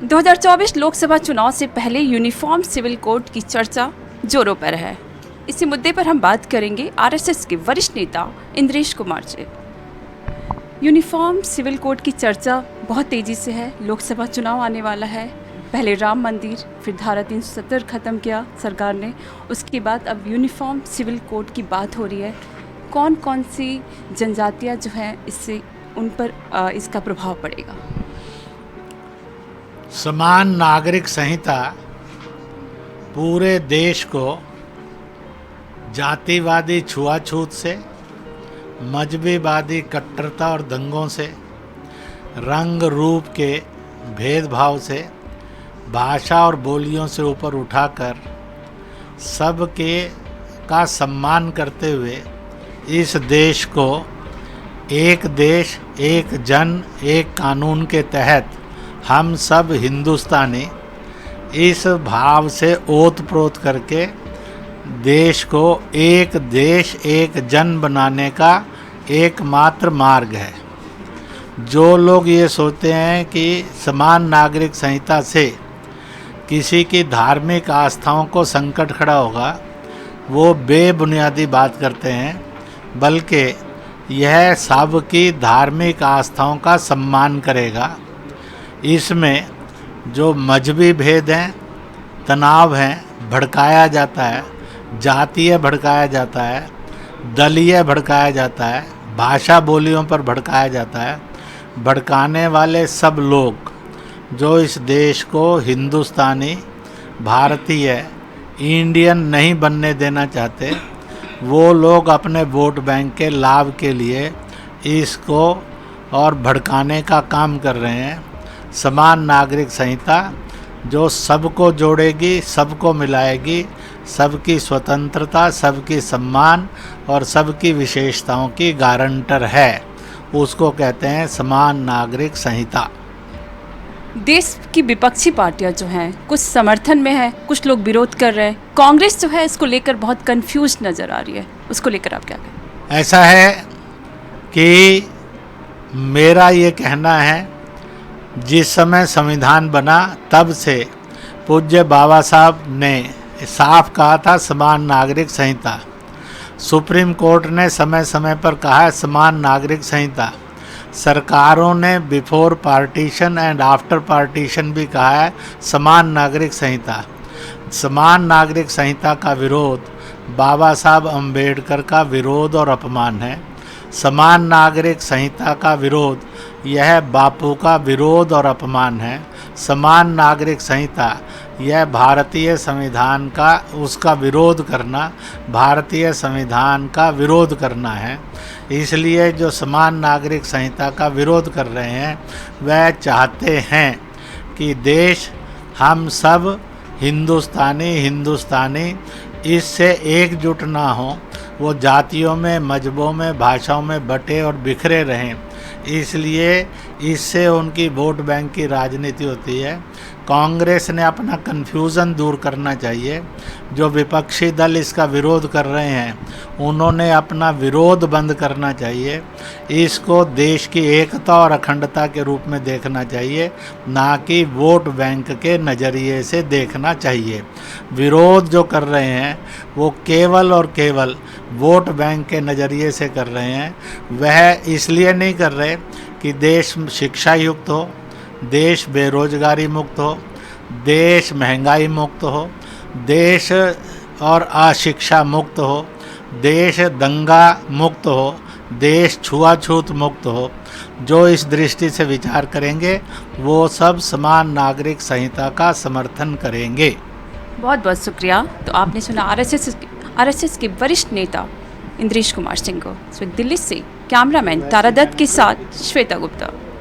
2024 लोकसभा चुनाव से पहले यूनिफॉर्म सिविल कोड की चर्चा जोरों पर है। इसी मुद्दे पर हम बात करेंगे आरएसएस के वरिष्ठ नेता इंद्रेश कुमार से। यूनिफॉर्म सिविल कोड की चर्चा बहुत तेज़ी से है। लोकसभा चुनाव आने वाला है। पहले राम मंदिर, फिर धारा 370 ख़त्म किया सरकार ने, उसके बाद अब यूनिफॉर्म सिविल कोड की बात हो रही है। कौन कौन सी जनजातियाँ जो हैं इससे उन पर इसका प्रभाव पड़ेगा? समान नागरिक संहिता पूरे देश को जातिवादी छुआछूत से, मजहबीवादी कट्टरता और दंगों से, रंग रूप के भेदभाव से, भाषा और बोलियों से ऊपर उठाकर सबके का सम्मान करते हुए इस देश को एक देश, एक जन, एक कानून के तहत हम सब हिंदुस्तानी इस भाव से ओत-प्रोत करके देश को एक देश, एक जन बनाने का एकमात्र मार्ग है। जो लोग ये सोचते हैं कि समान नागरिक संहिता से किसी की धार्मिक आस्थाओं को संकट खड़ा होगा, वो बेबुनियादी बात करते हैं, बल्कि यह सबकी धार्मिक आस्थाओं का सम्मान करेगा। इसमें जो मजहबी भेद हैं, तनाव हैं, भड़काया जाता है, जातीय भड़काया जाता है, दलीय भड़काया जाता है, भाषा बोलियों पर भड़काया जाता है। भड़काने वाले सब लोग जो इस देश को हिंदुस्तानी, भारतीय, इंडियन नहीं बनने देना चाहते, वो लोग अपने वोट बैंक के लाभ के लिए इसको और भड़काने का काम कर रहे हैं। समान नागरिक संहिता जो सबको जोड़ेगी, सबको मिलाएगी, सबकी स्वतंत्रता, सबकी सम्मान और सबकी विशेषताओं की गारंटर है, उसको कहते हैं समान नागरिक संहिता। देश की विपक्षी पार्टियां जो हैं कुछ समर्थन में है, कुछ लोग विरोध कर रहे हैं। कांग्रेस जो है इसको लेकर बहुत कंफ्यूज नज़र आ रही है, उसको लेकर आप क्या कहें? ऐसा है कि मेरा ये कहना है, जिस समय संविधान बना तब से पूज्य बाबा साहब ने साफ कहा था समान नागरिक संहिता। सुप्रीम कोर्ट ने समय समय पर कहा है समान नागरिक संहिता। सरकारों ने before partition and after partition भी कहा है समान नागरिक संहिता। समान नागरिक संहिता का विरोध बाबा साहब अम्बेडकर का विरोध और अपमान है। समान नागरिक संहिता का विरोध यह बापू का विरोध और अपमान है। समान नागरिक संहिता यह भारतीय संविधान का उसका विरोध करना, भारतीय संविधान का विरोध करना है। इसलिए जो समान नागरिक संहिता का विरोध कर रहे हैं वह चाहते हैं कि देश हम सब हिंदुस्तानी इससे एकजुट ना हो, वो जातियों में, मजहबों में, भाषाओं में बटे और बिखरे रहें। इसलिए इससे उनकी वोट बैंक की राजनीति होती है। कांग्रेस ने अपना कन्फ्यूज़न दूर करना चाहिए। जो विपक्षी दल इसका विरोध कर रहे हैं उन्होंने अपना विरोध बंद करना चाहिए। इसको देश की एकता और अखंडता के रूप में देखना चाहिए, ना कि वोट बैंक के नज़रिए से देखना चाहिए। विरोध जो कर रहे हैं वो केवल और केवल वोट बैंक के नज़रिए से कर रहे हैं। वह इसलिए नहीं कर रहे कि देश शिक्षा युक्त हो, देश बेरोजगारी मुक्त हो, देश महंगाई मुक्त हो, देश और अशिक्षा मुक्त हो, देश दंगा मुक्त हो, देश छुआछूत मुक्त हो। जो इस दृष्टि से विचार करेंगे वो सब समान नागरिक संहिता का समर्थन करेंगे। बहुत बहुत शुक्रिया। तो आपने सुना आरएसएस के वरिष्ठ नेता इंद्रेश कुमार सिंह को। दिल्ली से कैमरामैन तारा दत्त के साथ श्वेता गुप्ता।